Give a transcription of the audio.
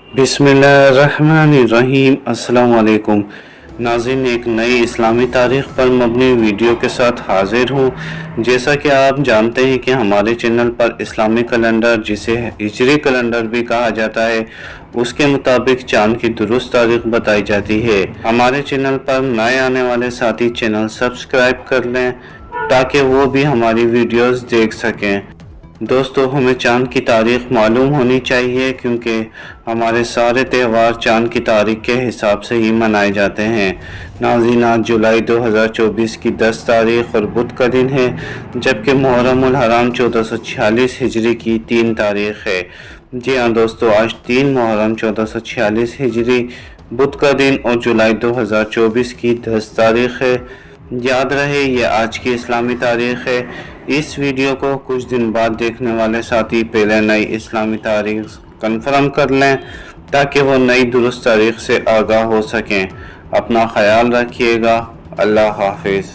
बिस्मिल्लाहिर्रहमानिर्रहीम। अस्सलाम वालेकुम नाज़रीन, एक नई इस्लामी तारीख़ पर मबनी वीडियो के साथ हाजिर हूँ। जैसा कि आप जानते हैं कि हमारे चैनल पर इस्लामी कैलेंडर, जिसे हिजरी कैलेंडर भी कहा जाता है, उसके मुताबिक चाँद की दुरुस्त तारीख़ बताई जाती है। हमारे चैनल पर नए आने वाले साथी चैनल सब्सक्राइब कर लें ताकि वो भी हमारी वीडियोस देख सकें। दोस्तों, हमें चाँद की तारीख़ मालूम होनी चाहिए क्योंकि हमारे सारे त्यौहार चाँद की तारीख़ के हिसाब से ही मनाए जाते हैं। नाज़रीन, आज जुलाई 2024 की 10 तारीख़ और बुध का दिन है, जबकि मुहर्रम उल हराम 1446 हिजरी की 3 तारीख़ है। जी हाँ दोस्तों, आज 3 मुहर्रम 1446 हिजरी, बुध का दिन और जुलाई 2024 की 10 तारीख़ है। याद रहे, ये आज की इस्लामी तारीख़ है। इस वीडियो को कुछ दिन बाद देखने वाले साथी पहले नई इस्लामी तारीख़ कंफर्म कर लें ताकि वो नई दुरुस्त तारीख़ से आगाह हो सकें। अपना ख्याल रखिएगा। अल्लाह हाफिज़।